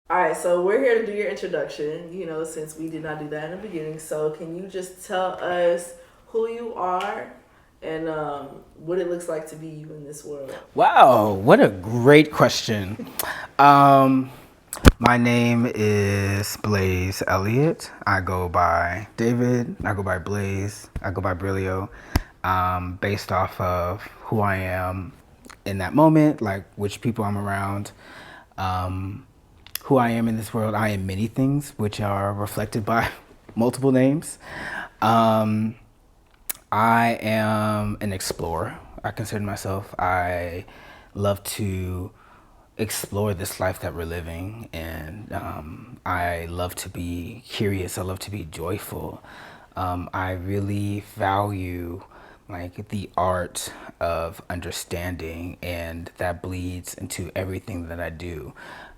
All right, so we're here to do your introduction, since we did not do that in the beginning. So, can you just tell us who you are and what it looks like to be you in this world? Wow, what a great question. Um, my name is Blaise Elliott. I go by David. I go by Blaise. I go by Brilio. Based off of who I am in that moment, like which people I'm around, um, who I am in this world. I am many things, which are reflected by multiple names. Um, I am an explorer. I consider myself. I love to explore this life that we're living, and I love to be curious. I love to be joyful. I really value like the art of understanding, and that bleeds into everything that I do.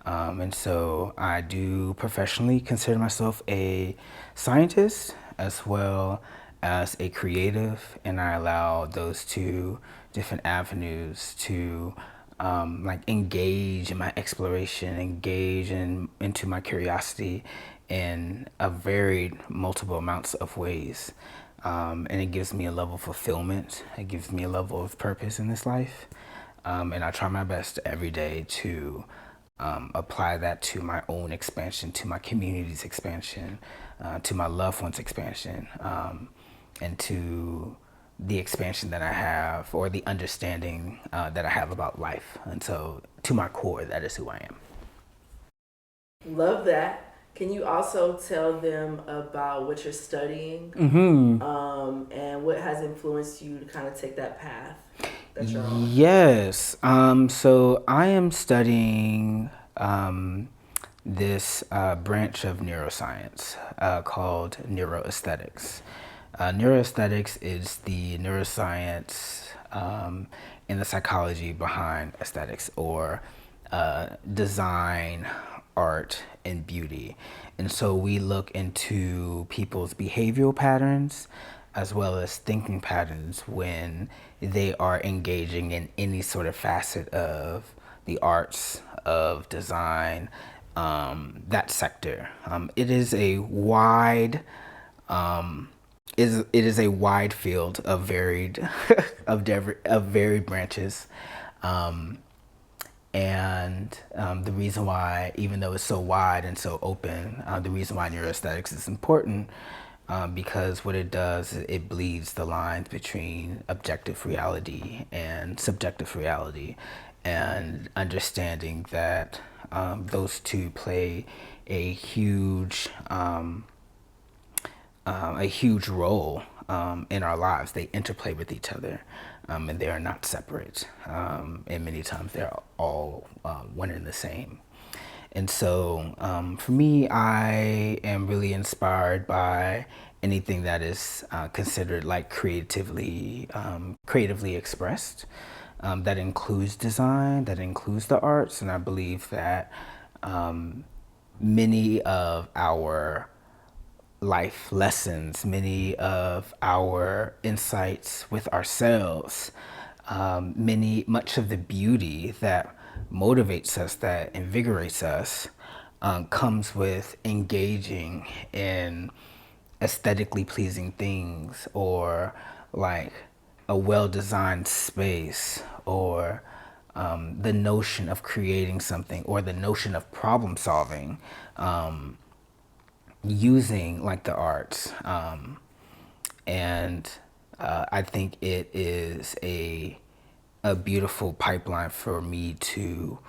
And so I do professionally consider myself a scientist as well as a creative, and I allow those two different avenues to like engage in my exploration, engage into my curiosity in a varied multiple amounts of ways. And it gives me a level of fulfillment. It gives me a level of purpose in this life. And I try my best every day to apply that to my own expansion, to my community's expansion, to my loved ones' expansion, and to the expansion that I have or the understanding that I have about life. And so, to my core, that is who I am. Love that. Can you also tell them about what you're studying and what has influenced you to kind of take that path that you're on? Yes. So I am studying this branch of neuroscience called neuroaesthetics. Neuroaesthetics is the neuroscience and the psychology behind aesthetics, or design, art, and beauty. And so we look into people's behavioral patterns as well as thinking patterns when they are engaging in any sort of facet of the arts, of design, that sector. It is a wide it is a wide field of varied of varied branches. Um, and the reason why, even though it's so wide and so open, the reason why neuroaesthetics is important, because what it does, it bleeds the lines between objective reality and subjective reality, and understanding that those two play a huge a huge role in our lives. They interplay with each other, and they are not separate. And many times they're all one and the same. And so, for me, I am really inspired by anything that is considered like creatively expressed. That includes design, that includes the arts, and I believe that many of our life lessons, many of our insights with ourselves, much of the beauty that motivates us, that invigorates us, comes with engaging in aesthetically pleasing things, or like a well-designed space, or the notion of creating something, or the notion of problem solving, using like the arts. And I think it is a beautiful pipeline for me to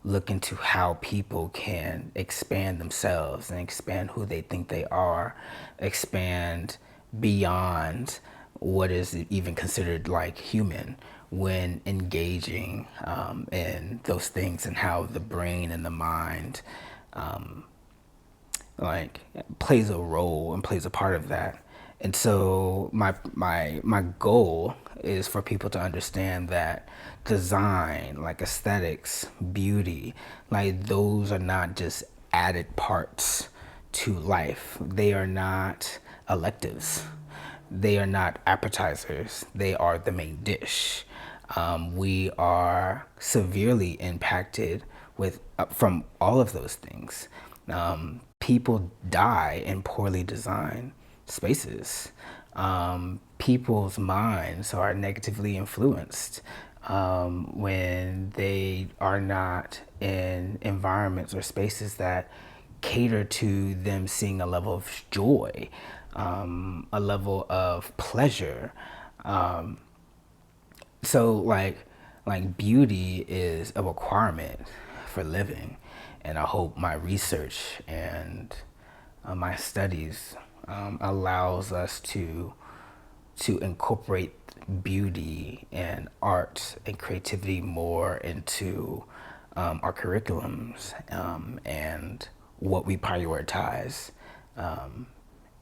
look into how people can expand themselves and expand who they think they are, expand beyond what is even considered like human when engaging in those things, and how the brain and the mind like plays a role and plays a part of that. And so my goal is for people to understand that design, like aesthetics, beauty, like those are not just added parts to life. They are not electives. They are not appetizers. They are the main dish. We are severely impacted with from all of those things. People die in poorly designed spaces. People's minds are negatively influenced when they are not in environments or spaces that cater to them seeing a level of joy, a level of pleasure. So like beauty is a requirement for living, and I hope my research and my studies allows us to incorporate beauty and art and creativity more into our curriculums and what we prioritize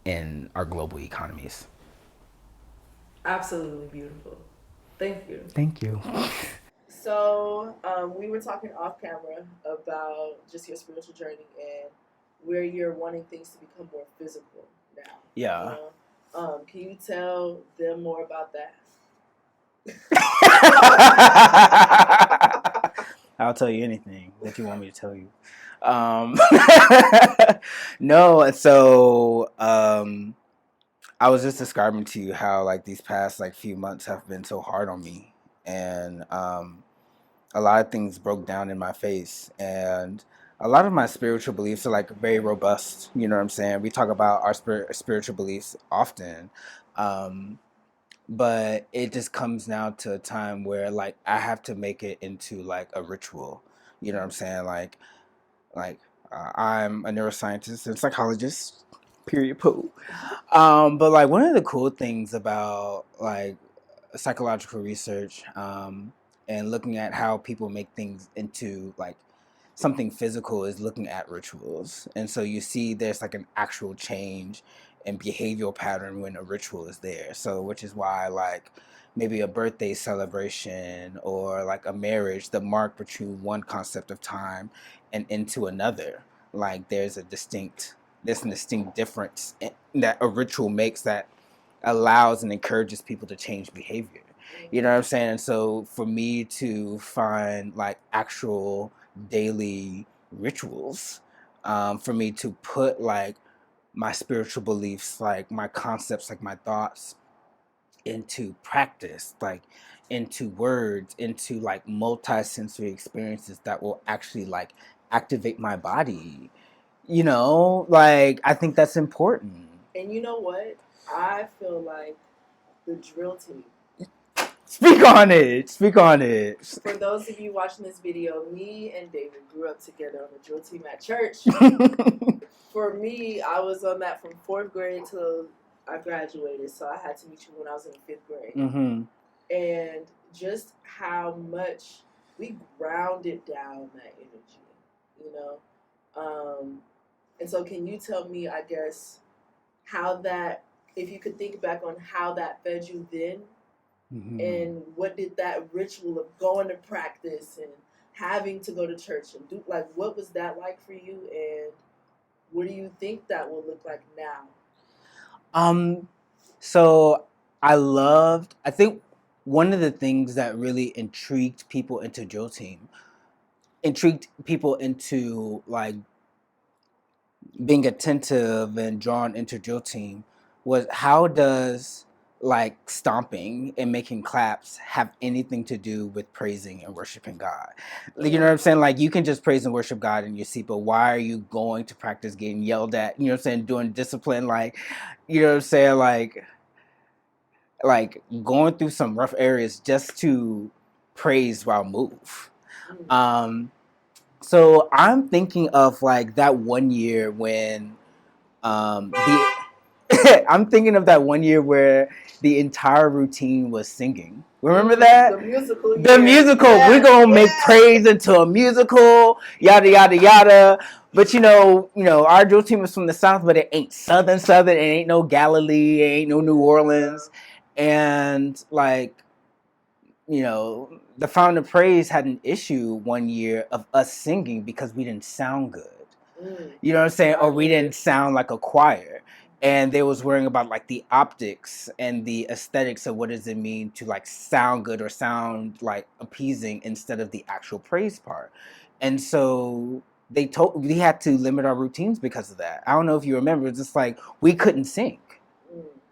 in our global economies. Absolutely beautiful. Thank you. Thank you. So we were talking off camera about just your spiritual journey and where you're wanting things to become more physical now. Yeah. Can you tell them more about that? I'll tell you anything that you want me to tell you. No, so I was just describing to you how like these past like few months have been so hard on me, and a lot of things broke down in my face, and a lot of my spiritual beliefs are like very robust. You know what I'm saying? We talk about our spiritual beliefs often. But it just comes now to a time where like I have to make it into like a ritual. You know what I'm saying? Like I'm a neuroscientist and psychologist. Period. Poo. But like one of the cool things about like psychological research and looking at how people make things into like something physical is looking at rituals. And so you see there's like an actual change in behavioral pattern when a ritual is there. So which is why like maybe a birthday celebration or like a marriage, the mark between one concept of time and into another. Like there's a distinct difference that a ritual makes that allows and encourages people to change behavior. You know what I'm saying? And so for me to find like actual daily rituals, for me to put like my spiritual beliefs, like my concepts, like my thoughts into practice, like into words, into like multi-sensory experiences that will actually like activate my body. You know, like I think that's important. And you know what? I feel like the drill team. Speak on it. Speak on it. For those of you watching this video, me and David grew up together on the drill team at church. For me, I was on that from 4th grade till I graduated, so I had to meet you when I was in 5th grade. Mm-hmm. And just how much we grounded down that energy, you know? And so can you tell me, I guess, how that, if you could think back on how that fed you then, mm-hmm. and what did that ritual of going to practice and having to go to church and do, like, what was that like for you, and what do you think that will look like now? So I think one of the things that really intrigued people into like being attentive and drawn into drill team was how does like stomping and making claps have anything to do with praising and worshiping God? You know what I'm saying? Like you can just praise and worship God in your seat, but why are you going to practice getting yelled at? You know what I'm saying? Doing discipline, like, you know what I'm saying? Like going through some rough areas just to praise while move. So I'm thinking of like that one year when I'm thinking of that one year where the entire routine was singing. Remember that? The musical. The musical. Yeah. We're gonna make praise into a musical, yada yada yada. But you know, our drill team is from the South, but it ain't Southern. It ain't no Galilee, it ain't no New Orleans. And like, the Fountain of Praise had an issue one year of us singing because we didn't sound good. You know what I'm saying? Or we didn't sound like a choir. And they was worrying about like the optics and the aesthetics of what does it mean to like sound good or sound like appeasing instead of the actual praise part. And so we had to limit our routines because of that. I don't know if you remember, it's just like we couldn't sing.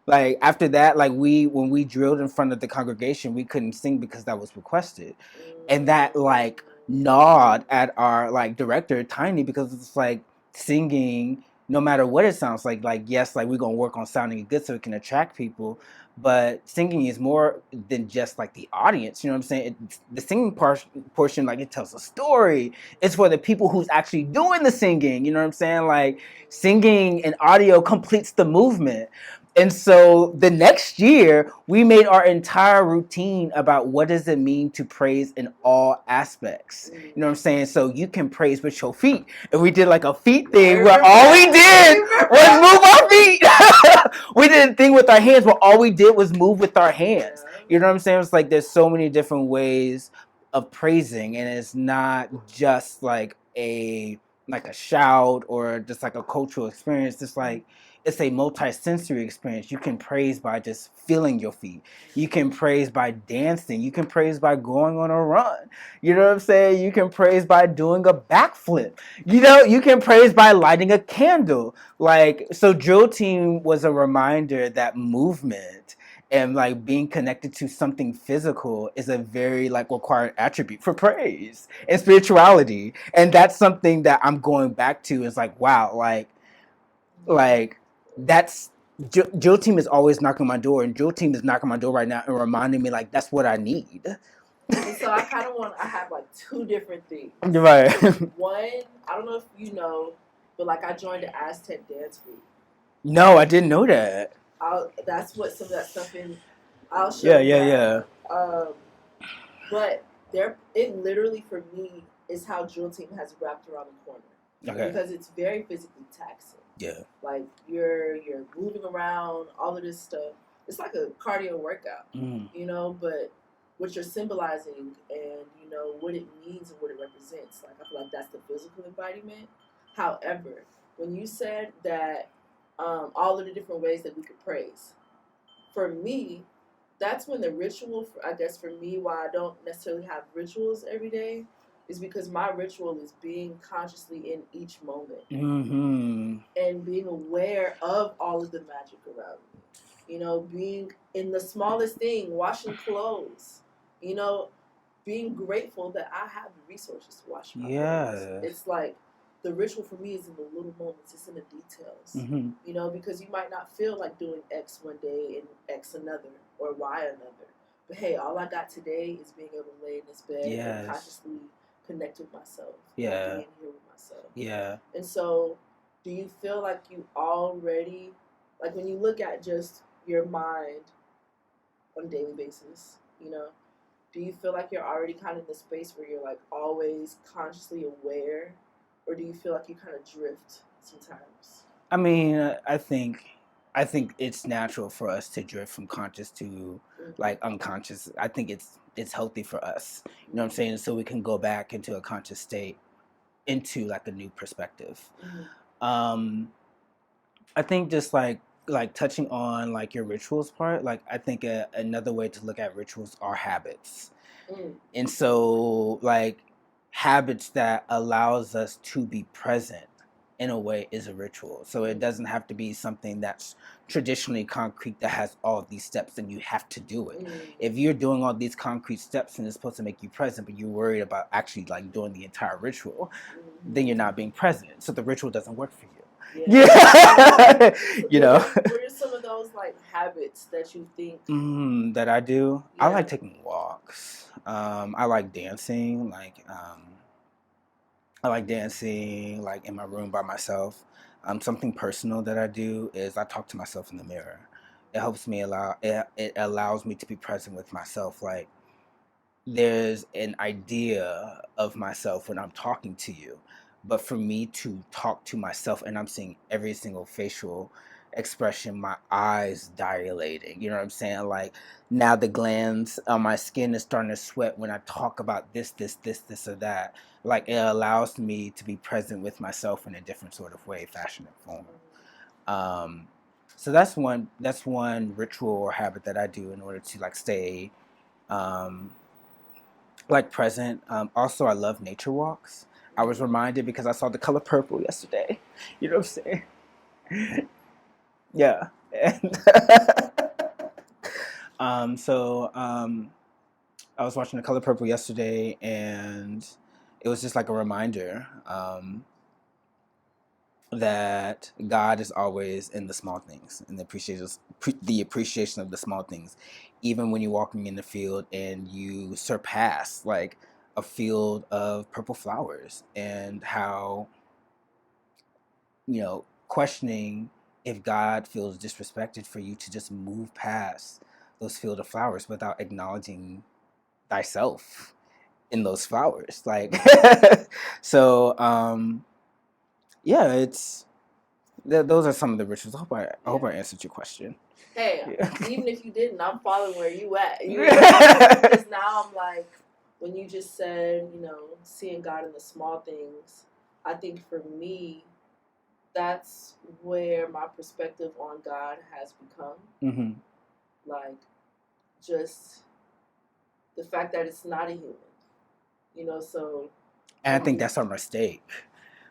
Like after that, like when we drilled in front of the congregation, we couldn't sing because that was requested. And that like gnawed at our like director Tiny, because it's like singing, no matter what it sounds like yes, like we're gonna work on sounding good so it can attract people, but singing is more than just like the audience, you know what I'm saying? The singing portion, like it tells a story. It's for the people who's actually doing the singing, you know what I'm saying? Like singing and audio completes the movement. And so the next year, we made our entire routine about what does it mean to praise in all aspects. You know what I'm saying? So you can praise with your feet. And we did like a feet thing where all we did was move our feet. We did a thing with our hands where all we did was move with our hands. You know what I'm saying? It's like there's so many different ways of praising, and it's not just like a shout or just like a cultural experience. It's like it's a multi-sensory experience. You can praise by just feeling your feet. You can praise by dancing. You can praise by going on a run. You know what I'm saying? You can praise by doing a backflip. You know, you can praise by lighting a candle. Like, so drill team was a reminder that movement and like being connected to something physical is a very like required attribute for praise and spirituality. And that's something that I'm going back to, is like, wow, like that's Jill team is always knocking my door, and Jill team is knocking my door right now and reminding me like that's what I need. And so I have like two different things. Right. One, I don't know if you know, but like I joined the Aztec dance group. No, I didn't know that. That's what some of that stuff in. I'll show you. Yeah. But it literally for me is how drill team has wrapped around the corner. Okay. Because it's very physically taxing. Yeah. Like you're moving around, all of this stuff. It's like a cardio workout, you know, but what you're symbolizing and, you know, what it means and what it represents. Like I feel like that's the physical embodiment. However, when you said that all of the different ways that we could praise, for me, that's when the ritual, I guess for me, why I don't necessarily have rituals every day, is because my ritual is being consciously in each moment and being aware of all of the magic around me. You know, being in the smallest thing, washing clothes, you know, being grateful that I have the resources to wash my clothes. It's like the ritual for me is in the little moments, it's in the details, you know, because you might not feel like doing X one day and X another or Y another. But hey, all I got today is being able to lay in this bed and consciously connect with myself. Being here with myself. Yeah. And so, do you feel like you already, like when you look at just your mind on a daily basis, you know, do you feel like you're already kind of in the space where you're like always consciously aware, or do you feel like you kind of drift sometimes? I mean, I think it's natural for us to drift from conscious to like unconscious. I think it's healthy for us. You know what I'm saying? So we can go back into a conscious state, into like a new perspective. I think just like touching on like your rituals part, like I think another way to look at rituals are habits. And so like habits that allows us to be present in a way is a ritual. So it doesn't have to be something that's traditionally concrete that has all of these steps and you have to do it. If you're doing all these concrete steps and it's supposed to make you present, but you're worried about actually like doing the entire ritual, then you're not being present. So the ritual doesn't work for you. Yeah. You know, what are some of those like habits that you think that I do? I like taking walks. I like dancing. I like dancing like in my room by myself. Something personal that I do is I talk to myself in the mirror. It helps me it allows me to be present with myself. Like there's an idea of myself when I'm talking to you, but for me to talk to myself and I'm seeing every single facial expression, my eyes dilating, you know what I'm saying? Like now the glands on my skin is starting to sweat when I talk about this or that. Like it allows me to be present with myself in a different sort of way, fashion and form. So that's one ritual or habit that I do in order to like stay like present. Also, I love nature walks. I was reminded because I saw The Color Purple yesterday. You know what I'm saying? Yeah. And I was watching The Color Purple yesterday, and it was just like a reminder that God is always in the small things and the appreciation of the small things. Even when you're walking in the field and you surpass like a field of purple flowers, and how, questioning if God feels disrespected for you to just move past those field of flowers without acknowledging thyself in those flowers. Like, so, yeah, those are some of the rituals. I hope I answered your question. Hey, even if you didn't, I'm following where you at. Because now I'm like, when you just said, seeing God in the small things, I think for me, that's where my perspective on God has become. Mm-hmm. Like, just the fact that it's not a human, so. And I think that's our mistake.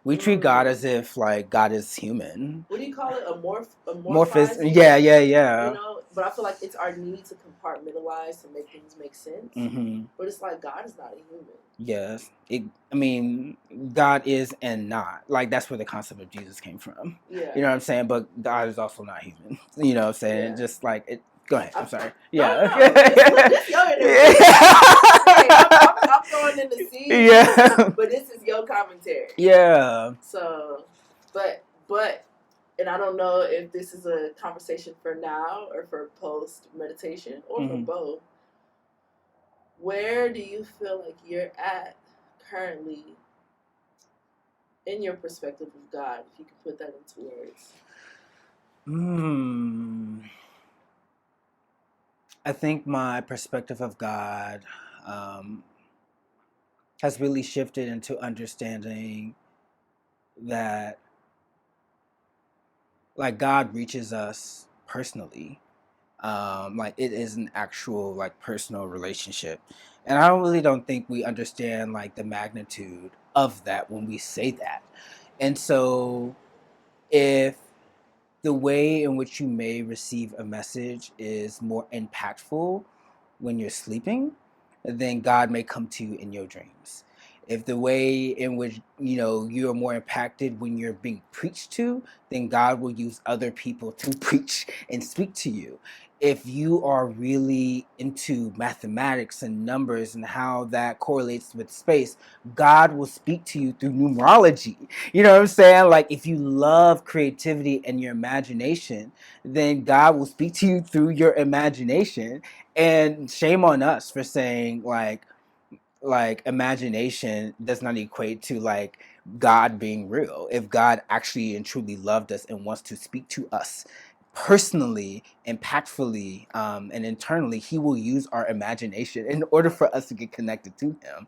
We treat God as if like God is human. What do you call it? Amorphous. Yeah. But I feel like it's our need to compartmentalize to make things make sense. Mm-hmm. But it's like God is not a human. Yes. God is and not. Like, that's where the concept of Jesus came from. Yeah. You know what I'm saying? But God is also not human. You know what I'm saying? Yeah. Just like it. Go ahead. I'm sorry. Yeah. No. This your interview. I'm throwing in the seeds. Yeah. But this is your commentary. Yeah. So, but, and I don't know if this is a conversation for now or for post meditation or for both. Where do you feel like you're at currently in your perspective of God, if you could put that into words? I think my perspective of God has really shifted into understanding that, like, God reaches us personally. Like, it is an actual like personal relationship, and I really don't think we understand like the magnitude of that when we say that. And so, if the way in which you may receive a message is more impactful when you're sleeping, then God may come to you in your dreams. If the way in which you're more impacted when you're being preached to, then God will use other people to preach and speak to you. If you are really into mathematics and numbers and how that correlates with space, God will speak to you through numerology. You know what I'm saying? Like, if you love creativity and your imagination, then God will speak to you through your imagination. And shame on us for saying like imagination does not equate to like God being real. If God actually and truly loved us and wants to speak to us personally, impactfully, and internally, he will use our imagination in order for us to get connected to him.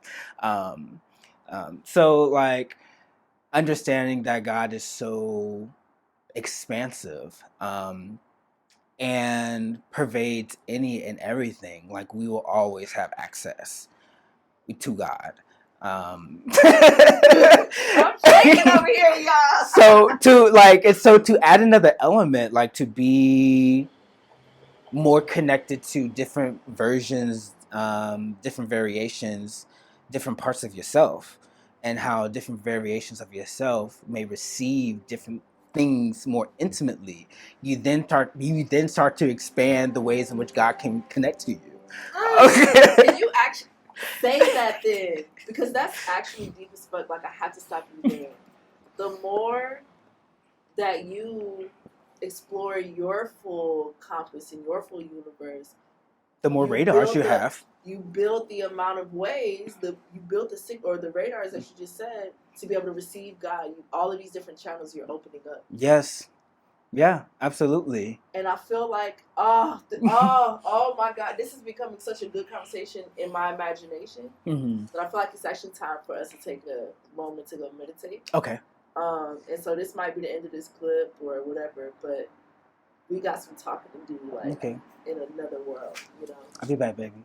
So like, understanding that God is so expansive, and pervades any and everything, like, we will always have access to God. I'm shaking over here, y'all. So to add another element, like, to be more connected to different versions, different variations, different parts of yourself, and how different variations of yourself may receive different things more intimately. You then start to expand the ways in which God can connect to you. Can you actually say that then? Because that's actually deep as fuck. Like, I have to stop you there. The more that you explore your full compass and your full universe, the more radars you have. You build the amount of ways, you build the radars that you just said to be able to receive God. All of these different channels you're opening up. Yes. Yeah, absolutely. And I feel like, oh my God, this is becoming such a good conversation in my imagination. Mm-hmm. That I feel like it's actually time for us to take a moment to go meditate. Okay. And so this might be the end of this clip or whatever, but we got some talking to do, like, in another world, I'll be back, baby.